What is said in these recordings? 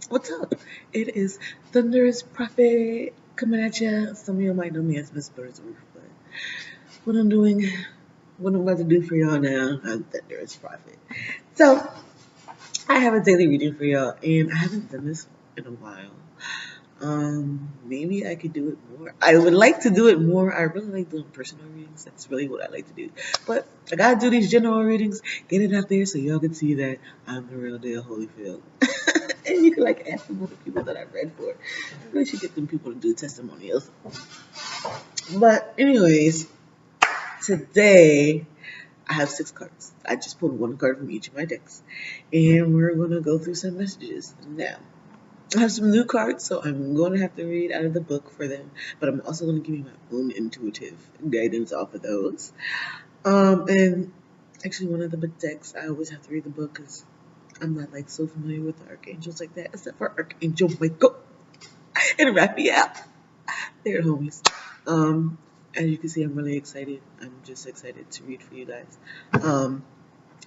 What's up? It is Thunderous Prophet coming at ya. Some of you might know me as Miss Buttersworth, but what I'm doing, what I'm about to do for y'all now, I'm Thunderous Prophet. So, I have a daily reading for y'all, and I haven't done this in a while. Maybe I could do it more. I would like to do it more. I really like doing personal readings. That's really what I like to do. But I gotta do these general readings, get it out there so y'all can see that I'm the real deal Holyfield. And you can like ask some other people that I've read for. I really should get them people to do testimonials. But anyways, today I have 6 cards. I just pulled 1 card from each of my decks. And we're gonna go through some messages now. I have some new cards, so I'm going to have to read out of the book for them, but I'm also going to give you my own intuitive guidance off of those. And actually, one of the decks, I always have to read the book because I'm not like so familiar with the archangels like that, except for Archangel Michael and Raphael. They're homies. As you can see, I'm really excited. I'm just excited to read for you guys.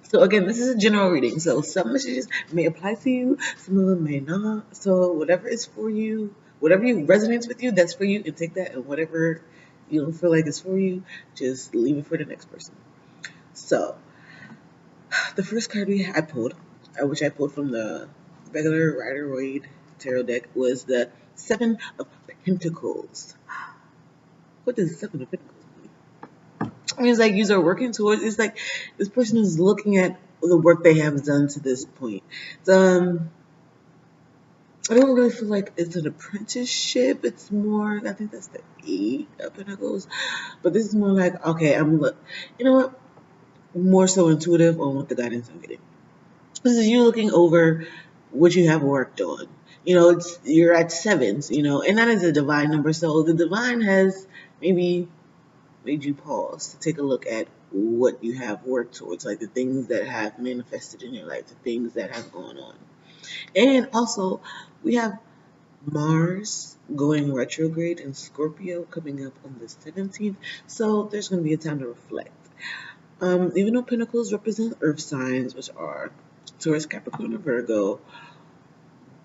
So again, this is a general reading. So some messages may apply to you, some of them may not. So whatever is for you, whatever you resonates with you, that's for you, and take that. And whatever you don't feel like is for you, just leave it for the next person. So the first card I pulled, which I pulled from the regular Rider-Waite tarot deck, was the Seven of Pentacles. What does Seven of Pentacles mean? It means like you are working towards. It's like this person is looking at the work they have done to this point. I don't really feel like it's an apprenticeship. It's more, I think that's the Eight of Pentacles. But this is more like, okay, you know what? More so intuitive on what the guidance I'm getting. This is you looking over what you have worked on. You're at sevens, and that is a divine number. So the divine has maybe made you pause to take a look at what you have worked towards, like the things that have manifested in your life, the things that have gone on. And also, we have Mars going retrograde in Scorpio coming up on the 17th. So there's going to be a time to reflect. Even though Pentacles represent earth signs, which are Taurus, Capricorn, and Virgo,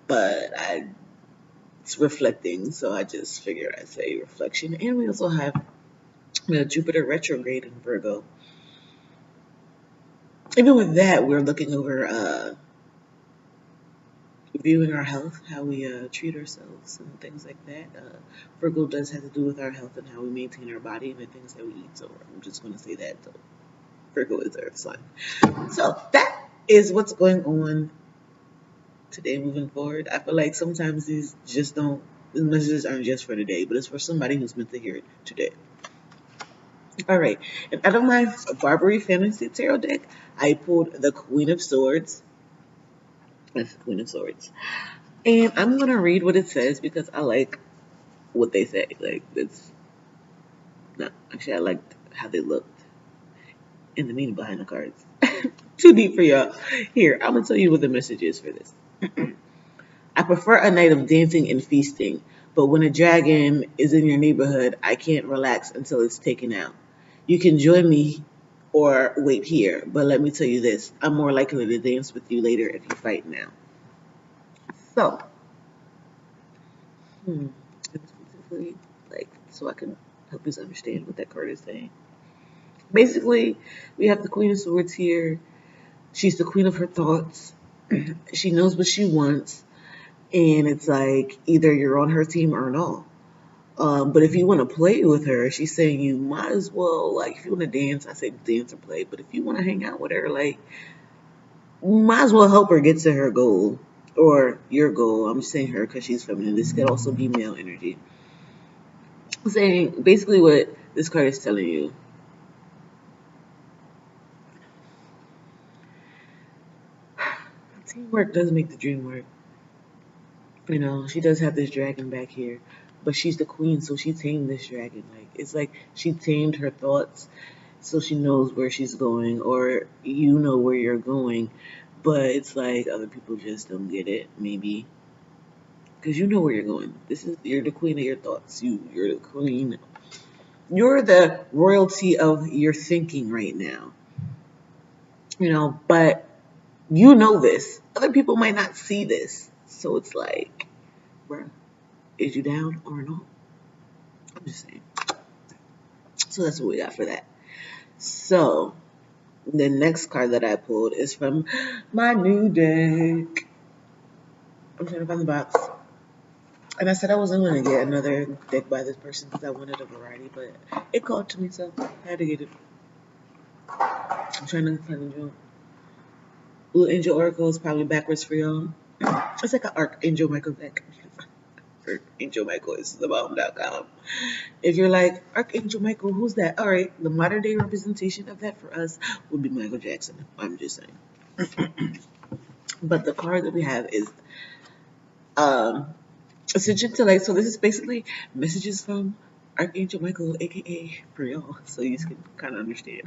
but it's reflecting, so I just figured I'd say reflection. And we also have Jupiter retrograde in Virgo. Even with that, we're looking over viewing our health, how we treat ourselves, and things like that. Virgo does have to do with our health and how we maintain our body and the things that we eat. So I'm just going to say that. So Virgo is Earth sign. So that is what's going on today moving forward. I feel like sometimes these messages aren't just for today, but it's for somebody who's meant to hear it today. All right, and out of my Barbary Fantasy Tarot deck, I pulled the Queen of Swords. That's the Queen of Swords. And I'm going to read what it says because I like what they say. I liked how they looked and the meaning behind the cards. Too deep for y'all. Here, I'm going to tell you what the message is for this. I prefer a night of dancing and feasting, but when a dragon is in your neighborhood, I can't relax until it's taken out. You can join me or wait here, but let me tell you this. I'm more likely to dance with you later if you fight now. So, so I can help you understand what that card is saying. Basically, we have the Queen of Swords here. She's the queen of her thoughts. She knows what she wants. And it's like either you're on her team or no. But if you want to play with her, she's saying you might as well, like, if you want to dance, I say dance or play. But if you want to hang out with her, like, you might as well help her get to her goal or your goal. I'm just saying her because she's feminine. This could also be male energy. I'm saying basically what this card is telling you. Teamwork does make the dream work. She does have this dragon back here, but she's the queen, so she tamed this dragon. It's like she tamed her thoughts, so she knows where she's going, or you know where you're going, but it's like other people just don't get it, maybe, because you know where you're going. You're the queen of your thoughts. You're the queen. You're the royalty of your thinking right now. But you know this. Other people might not see this. So it's like, bruh, is you down or not? I'm just saying. So that's what we got for that. So the next card that I pulled is from my new deck. I'm trying to find the box. And I said I wasn't going to get another deck by this person because I wanted a variety, but it called to me, so I had to get it. I'm trying to find the joke. Blue Angel Oracle is probably backwards for y'all. It's like an Archangel Michael deck. Archangel Michael is thebomb.com. If you're like, Archangel Michael, who's that? All right, the modern day representation of that for us would be Michael Jackson. I'm just saying. But the card that we have is Ascension to Light. So this is basically messages from Archangel Michael, aka for y'all, so you can kind of understand.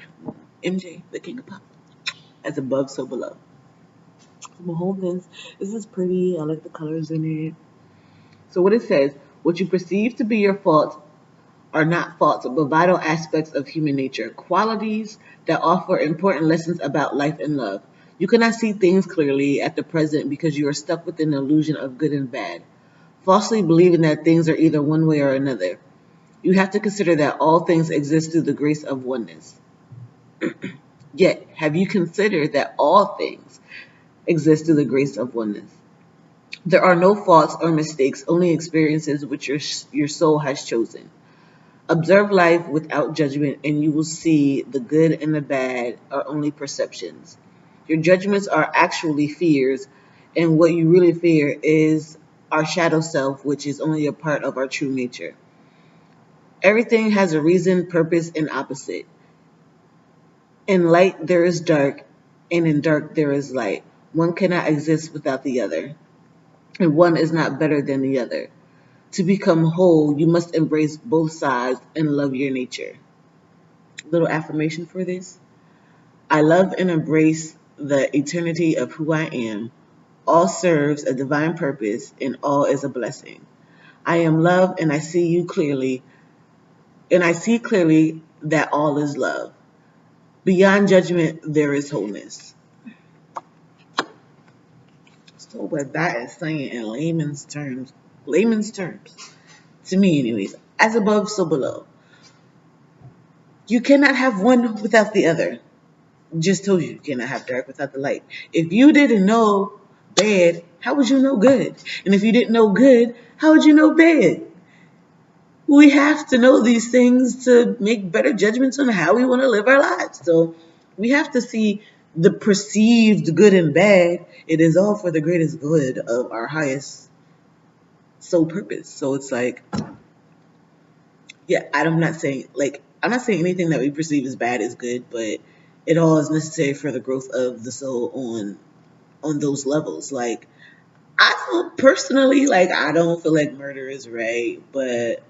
MJ, the King of Pop, as above, so below. I'm gonna hold this. This is pretty. I like the colors in it. So what it says, what you perceive to be your faults are not faults, but vital aspects of human nature, qualities that offer important lessons about life and love. You cannot see things clearly at the present because you are stuck with an illusion of good and bad, falsely believing that things are either one way or another. You have to consider that all things exist through the grace of oneness. Yet, have you considered that all things exist through the grace of oneness? There are no faults or mistakes, only experiences which your soul has chosen. Observe life without judgment, and you will see the good and the bad are only perceptions. Your judgments are actually fears, and what you really fear is our shadow self, which is only a part of our true nature. Everything has a reason, purpose, and opposite. In light there is dark, and in dark there is light. One cannot exist without the other, and one is not better than the other. To become whole, you must embrace both sides and love your nature. Little affirmation for this. I love and embrace the eternity of who I am. All serves a divine purpose, and all is a blessing. I am love, and I see you clearly, and I see clearly that all is love. Beyond judgment, there is wholeness. So what that is saying in layman's terms, to me anyways, as above, so below. You cannot have one without the other. Just told you cannot have dark without the light. If you didn't know bad, how would you know good? And if you didn't know good, how would you know bad? We have to know these things to make better judgments on how we want to live our lives. So we have to see the perceived good and bad. It is all for the greatest good of our highest soul purpose. So it's like, yeah, I'm not saying anything that we perceive as bad is good, but it all is necessary for the growth of the soul on those levels. Like I don't personally I don't feel like murder is right, but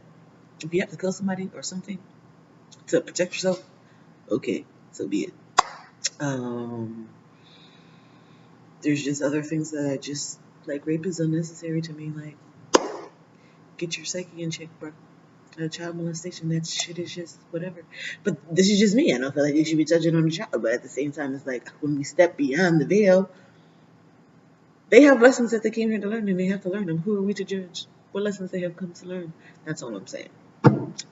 if you have to kill somebody or something to protect yourself, okay, so be it. There's just other things that I just like. Rape is unnecessary to me. Like, get your psyche in check, bro. Child molestation, that shit is just whatever. But this is just me. I don't feel like you should be touching on a child, but at the same time, it's like when we step beyond the veil, they have lessons that they came here to learn, and they have to learn them. Who are we to judge what lessons they have come to learn? That's all I'm saying.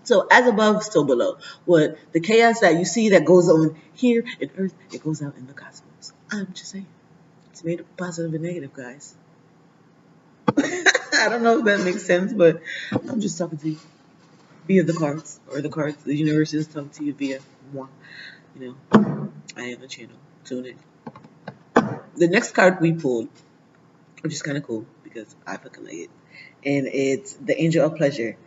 So as above, so below. What the chaos that you see that goes on here in Earth, it goes out in the cosmos. I'm just saying. It's made of positive and negative, guys. I don't know if that makes sense, but I'm just talking to you via the cards, or the cards, the universe is talking to you via moi. You know, I am a channel. Tune in. The next card we pulled, which is kind of cool because I fucking like it, and it's the Angel of Pleasure.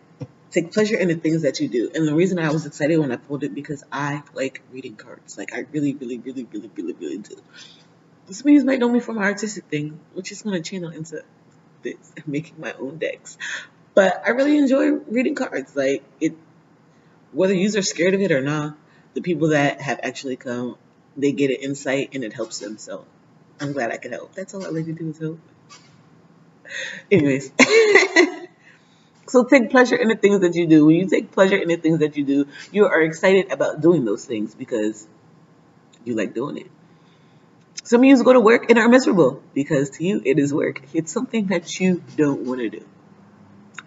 Take pleasure in the things that you do. And the reason I was excited when I pulled it, because I like reading cards. Like, I really, really, really, really, really, really do. Some of you might know me from my artistic thing, which is going to channel into this and making my own decks. But I really enjoy reading cards. Like, it, whether you are scared of it or not, the people that have actually come, they get an insight and it helps them. So I'm glad I could help. That's all I like to do is help. Anyways. So take pleasure in the things that you do. When you take pleasure in the things that you do, you are excited about doing those things because you like doing it. Some of you go to work and are miserable because to you it is work. It's something that you don't want to do.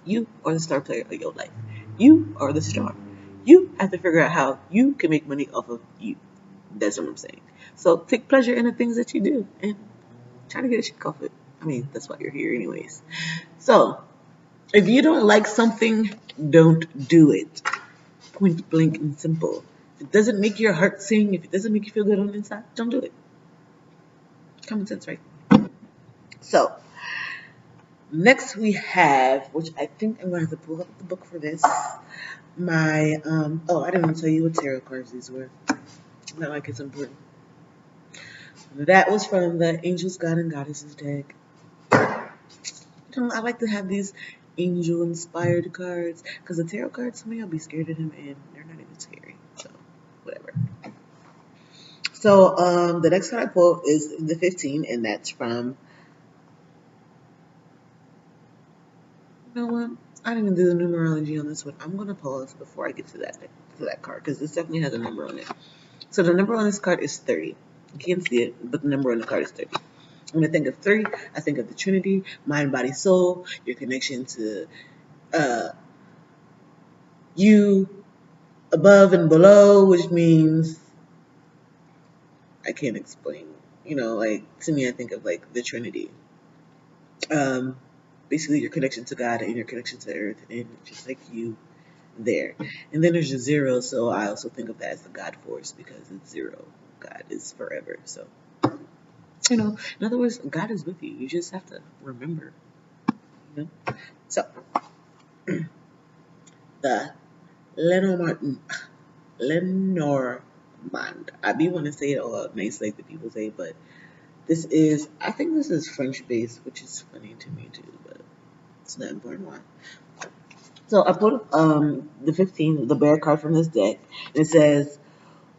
You are the star player of your life. You are the star. You have to figure out how you can make money off of you. That's what I'm saying. So take pleasure in the things that you do and try to get a check off it. I mean, that's why you're here anyways. So if you don't like something, don't do it. Point blank and simple. If it doesn't make your heart sing, if it doesn't make you feel good on the inside, don't do it. Common sense, right? So next we have, which I think I'm going to have to pull up the book for this. My I didn't want to tell you what tarot cards these were. Not like it's important. That was from the Angels, God, and Goddesses deck. I like to have these angel-inspired cards because the tarot cards, some of y'all be scared of them, and they're not even scary. So, whatever. So, the next card I pulled is the 15, and that's from. You know what? I didn't even do the numerology on this one. I'm gonna pause before I get to that card because this definitely has a number on it. So the number on this card is 30. You can't see it, but the number on the card is 30. When I think of 30, I think of the Trinity, mind, body, soul, your connection to you above and below, which means I can't explain. Like to me, I think of like the Trinity. Basically your connection to God and your connection to earth, and just like you there. And then there's a zero, so I also think of that as the God force because it's zero. God is forever. So, in other words, God is with you. You just have to remember. So, the Lenormand. I be want to say it all nice like the people say, but I think this is French based, which is funny to me too, but it's not important why. So I put the 15, the bear card from this deck, and it says,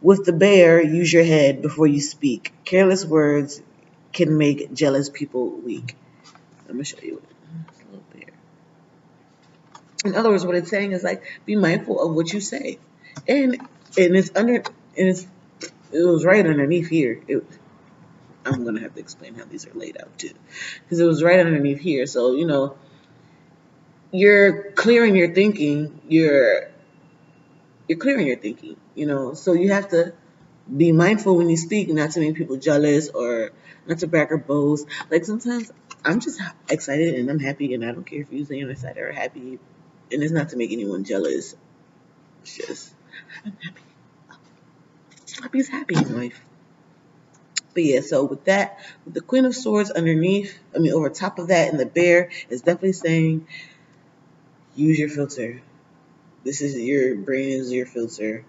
with the bear, use your head before you speak. Careless words can make jealous people weak. I'm going to show you it. It's a little bear. In other words, what it's saying is like, be mindful of what you say. And it's under, and it was right underneath here. I'm going to have to explain how these are laid out too. Because it was right underneath here. So, you're clearing your thinking. You're clearing your thinking, so you have to be mindful when you speak, not to make people jealous or not to brag or boast. Like sometimes I'm just excited and I'm happy, and I don't care if you're saying excited or happy, and it's not to make anyone jealous. It's just I'm happy. Happy is happy in life. But yeah, so with that, with the Queen of Swords over top of that, and the bear is definitely saying, use your filter. Your brain is your filter.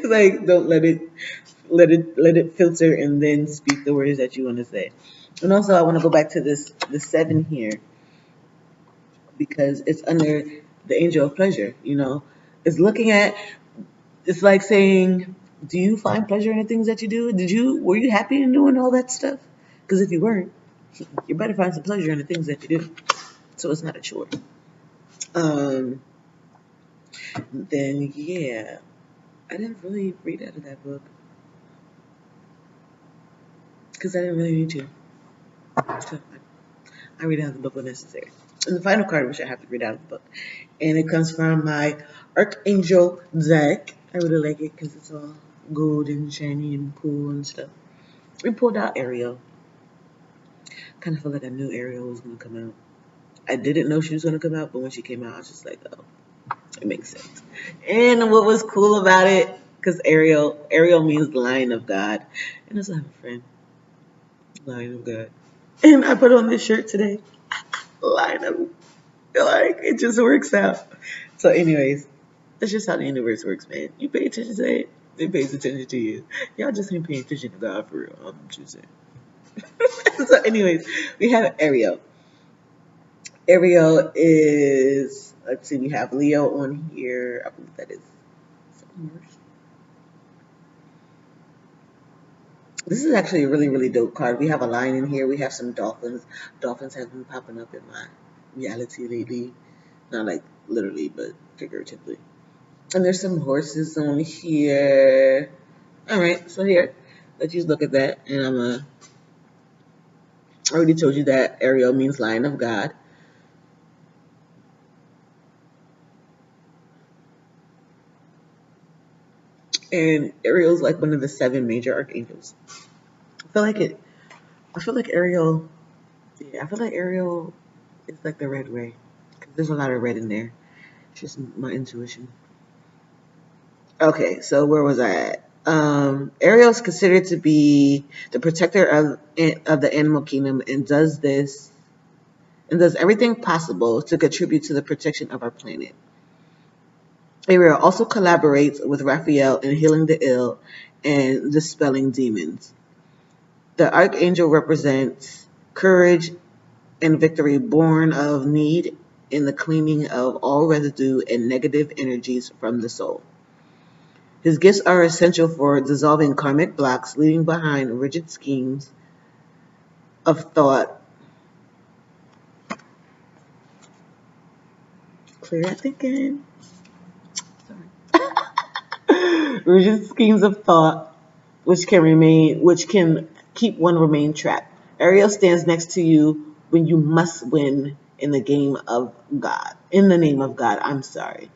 Like don't let it filter and then speak the words that you want to say. And also I want to go back to the 7 here because it's under the angel of pleasure. It's like saying, do you find pleasure in the things that you do? Were you happy in doing all that stuff? Because if you weren't, you better find some pleasure in the things that you do, so it's not a chore. Then yeah, I didn't really read out of that book because I didn't really need to. So I read out of the book when necessary. And the final card, which I have to read out of the book, and it comes from my Archangel deck. I really like it because it's all gold and shiny and cool and stuff. We pulled out Ariel. Kind of feel like I knew Ariel was going to come out. I didn't know she was going to come out, but when she came out, I was just like, oh, it makes sense. And what was cool about it, because Ariel means Lion of God. And I also have a friend, Lion of God. And I put on this shirt today. Lion of, like, it just works out. So anyways, that's just how the universe works, man. You pay attention to it, it pays attention to you. Y'all just ain't paying attention to God for real. I'm just saying. So anyways, we have Ariel. Ariel is, let's see, we have Leo on here. I believe that is Mars. This is actually a really, really dope card. We have a lion in here. We have some dolphins. Dolphins have been popping up in my reality lately. Not like literally, but figuratively. And there's some horses on here. All right, so here let you look at that, and I already told you that Ariel means Lion of God. And Ariel's like one of the 7 major archangels. I feel like it. I feel like Ariel. Yeah, I feel like Ariel is like the red ray. 'Cause there's a lot of red in there. It's just my intuition. Okay, so where was I at? Ariel is considered to be the protector of the animal kingdom and does everything possible to contribute to the protection of our planet. Ariel also collaborates with Raphael in healing the ill and dispelling demons. The archangel represents courage and victory born of need in the cleaning of all residue and negative energies from the soul. His gifts are essential for dissolving karmic blocks, leaving behind rigid schemes of thought, clear that thinking, sorry, rigid schemes of thought, which can keep one remain trapped. Ariel stands next to you when you must win in the game of God. In the name of God, I'm sorry.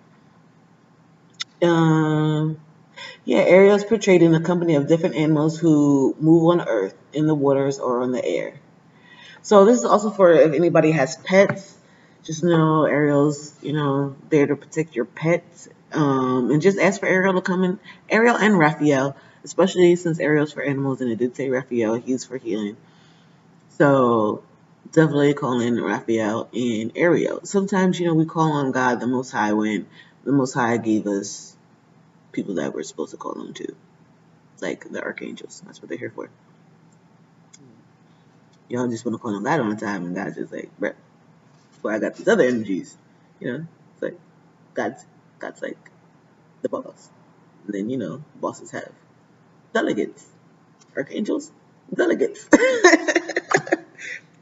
Um, yeah, Ariel is portrayed in the company of different animals who move on earth, in the waters, or on the air. So this is also for if anybody has pets. Just know Ariel's, there to protect your pets. And just ask for Ariel to come in. Ariel and Raphael, especially since Ariel's for animals and it did say Raphael, he's for healing. So definitely call in Raphael and Ariel. Sometimes, we call on God the Most High when the Most High gave us people that we're supposed to call on to, like the archangels. That's what they're here for. Y'all just want to call on God all the time, and God's just like, bruh, well, I got these other energies. It's like God's like the boss. And then, bosses have delegates. Archangels, delegates.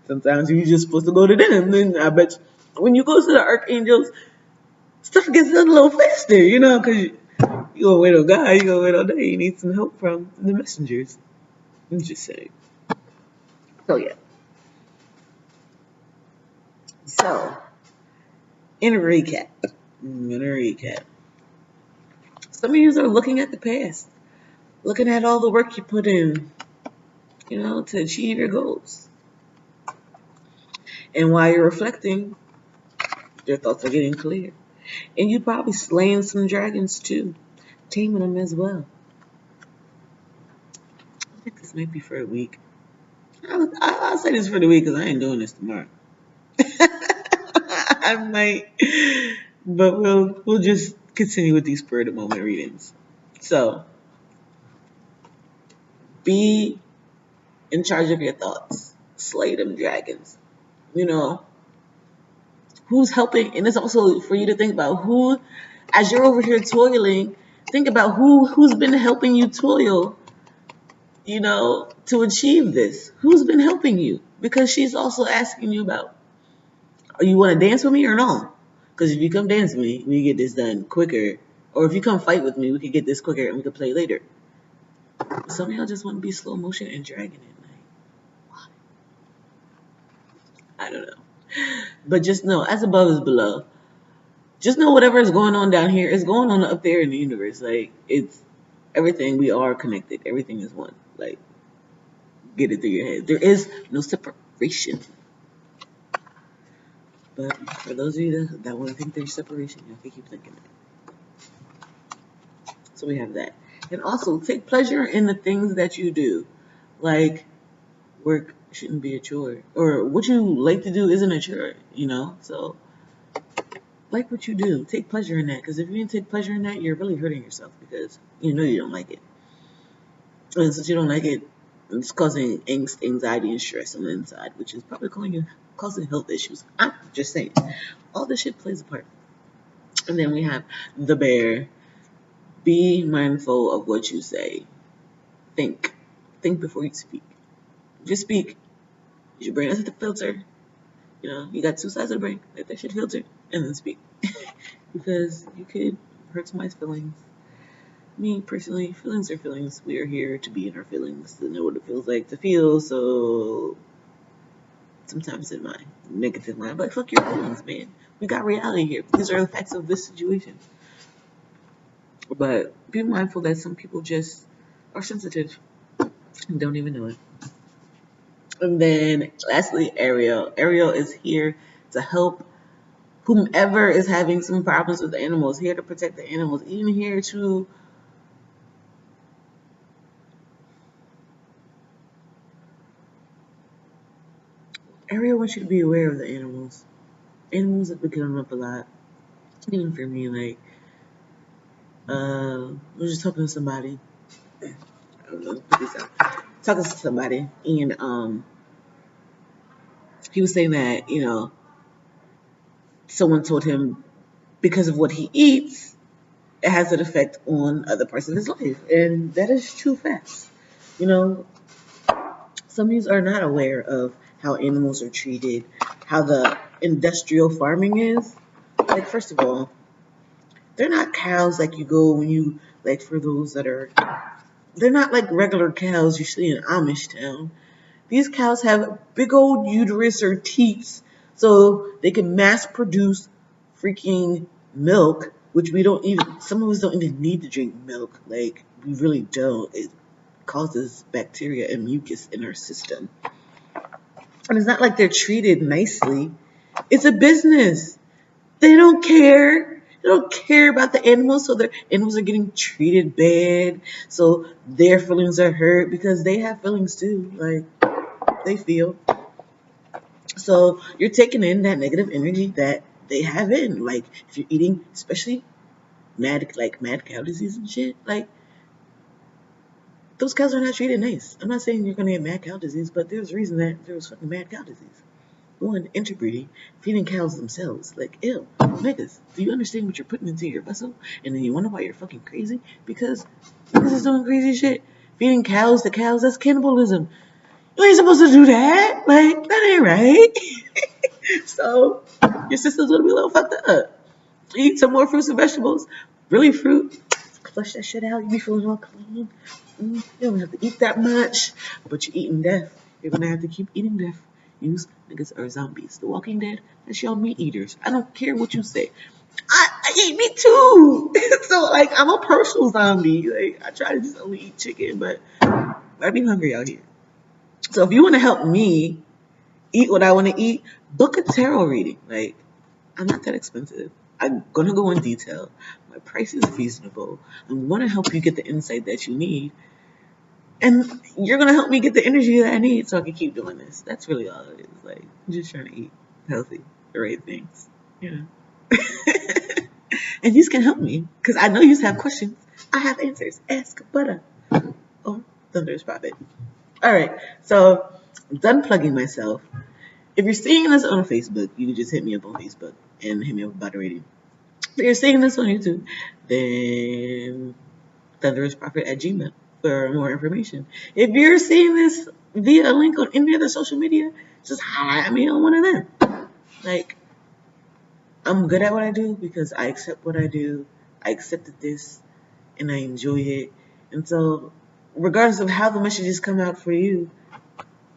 Sometimes you're just supposed to go to them. And I bet when you go to the archangels, stuff gets done a little faster, because you gonna wait on God, you gonna wait all day. You need some help from the messengers. I'm just saying. So yeah. So in a recap, some of you are looking at the past, looking at all the work you put in, to achieve your goals. And while you're reflecting, your thoughts are getting clear. And you probably slaying some dragons too, taming them as well. I think this might be for a week. I'll say this for the week because I ain't doing this tomorrow. I might, but we'll just continue with these spur of the moment readings. So be in charge of your thoughts. Slay them dragons. Who's helping, and it's also for you to think about who, as you're over here toiling, think about who's been helping you toil, to achieve this. Who's been helping you? Because she's also asking you about, you want to dance with me or no? Because if you come dance with me, we get this done quicker. Or if you come fight with me, we could get this quicker and we could play later. Some of y'all just want to be slow motion and dragging it. Why? I don't know. But just know, as above is below. Just know whatever is going on down here is going on up there in the universe. Like, it's everything. We are connected. Everything is one. Like, get it through your head. There is no separation. But for those of you that want to think there's separation, you have to keep thinking it. So we have that. And also, take pleasure in the things that you do. Like, work shouldn't be a chore. Or what you like to do isn't a chore, So, like what you do. Take pleasure in that. Because if you didn't take pleasure in that, you're really hurting yourself because you don't like it. And since you don't like it, it's causing angst, anxiety, and stress on the inside, which is probably causing health issues. I'm just saying. All this shit plays a part. And then we have the bear. Be mindful of what you say. Think. Think before you speak. Just speak. Your brain has to filter. You got two sides of the brain. Let that shit filter and then speak. Because you could hurt somebody's feelings. Me personally, feelings are feelings. We are here to be in our feelings, to know what it feels like to feel. So sometimes in my negative mind, but fuck your feelings, man. We got reality here. These are the facts of this situation. But be mindful that some people just are sensitive and don't even know it. And then lastly, Ariel. Ariel is here to help whomever is having some problems with the animals, here to protect the animals, even here to Ariel wants you to be aware of the animals. Animals have been coming up a lot. Even for me, like I was just talking to somebody. I don't know, put this out. Talking to somebody and he was saying that, someone told him because of what he eats, it has an effect on other parts of his life. And that is true facts. You know, some of you are not aware of how animals are treated, how the industrial farming is. Like, first of all, they're not cows like you go when you, like, for those that are, they're not like regular cows you see in Amish town. These cows have big old uterus or teats so they can mass produce freaking milk, which we don't even, some of us don't even need to drink milk. Like, we really don't. It causes bacteria and mucus in our system. And it's not like they're treated nicely. It's a business. They don't care. They don't care about the animals, so their animals are getting treated bad. So their feelings are hurt because they have feelings too. Like, they feel. So you're taking in that negative energy that they have in. Like, if you're eating, especially mad cow disease and shit, like, those cows are not treated nice. I'm not saying you're gonna get mad cow disease, but there's a reason that there was fucking mad cow disease. One, interbreeding, feeding cows themselves. Like, ew, niggas, do you understand what you're putting into your vessel? And then you wonder why you're fucking crazy? Because niggas is doing crazy shit. Feeding cows to cows, that's cannibalism. You ain't supposed to do that. Like, that ain't right. So, your system's gonna be a little fucked up. Eat some more fruits and vegetables. Really, fruit. Flush that shit out. You be feeling all clean. You don't have to eat that much, but you're eating death. You're gonna have to keep eating death. Use niggas are zombies. The Walking Dead, that's y'all meat eaters. I don't care what you say. I eat meat too. So, like, I'm a partial zombie. Like, I try to just only eat chicken, but I be hungry out here. So if you want to help me eat what I want to eat, book a tarot reading. Like, I'm not that expensive. I'm gonna go in detail. My price is reasonable. I'm gonna help you get the insight that you need, and you're gonna help me get the energy that I need so I can keep doing this. That's really all it is. Like, I'm just trying to eat healthy, the right things, you know. And you can help me because I know you have questions. I have answers. Ask Butter or Thunderous Prophet. All right, so I'm done plugging myself. If you're seeing this on Facebook, you can just hit me up on Facebook and hit me up about the rating. If you're seeing this on YouTube, then thunderousprophet at Gmail for more information. If you're seeing this via a link on any other social media, just holler at me on one of them. Like, I'm good at what I do because I accept what I do. I accepted this and I enjoy it. And so, regardless of how the messages come out for you,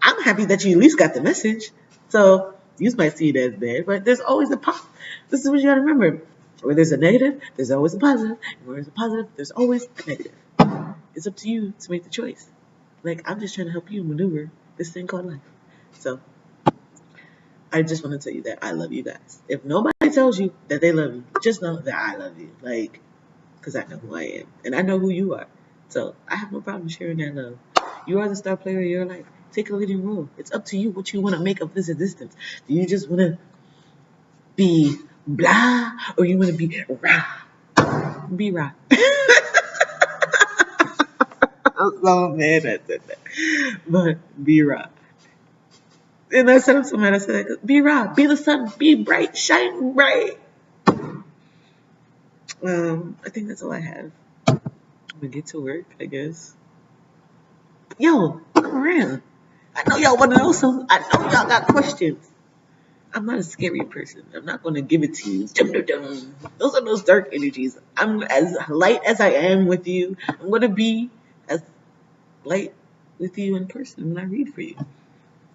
I'm happy that you at least got the message. So you might see it as bad, but there's always a positive. This is what you gotta remember. Where there's a negative, there's always a positive. And where there's a positive, there's always a negative. It's up to you to make the choice. Like, I'm just trying to help you maneuver this thing called life. So I just want to tell you that I love you guys. If nobody tells you that they love you, just know that I love you. Like, because I know who I am. And I know who you are. So I have no problem sharing that love. You are the star player of your life. Take a leading role. It's up to you what you want to make of this existence. Do you just want to be blah or you want to be rah? Be rah. I'm so mad I said that. But be rah. And I said to somebody, I said, be rah. Be the sun. Be bright. Shine bright. I think that's all I have. I'm going to get to work, I guess. Yo, come around. I know y'all want to know something. I know y'all got questions. I'm not a scary person. I'm not going to give it to you. Dum, dum, dum. Those are those dark energies. I'm as light as I am with you. I'm going to be as light with you in person when I read for you.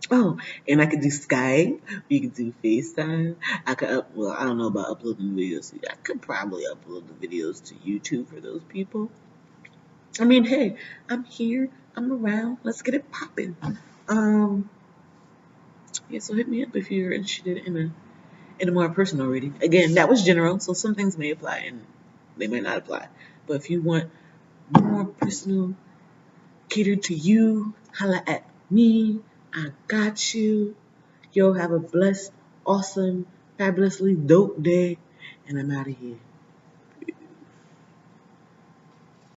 Oh, and I could do Skype. We could do FaceTime. I could well, I don't know about uploading videos. I could probably upload the videos to YouTube for those people. I mean, hey, I'm here. I'm around. Let's get it popping. Um, yeah. So hit me up if you're interested in a more personal reading. Again, that was general, so some things may apply and they may not apply. But if you want more personal, catered to you, holla at me. I got you. Yo, have a blessed, awesome, fabulously dope day. And I'm out of here.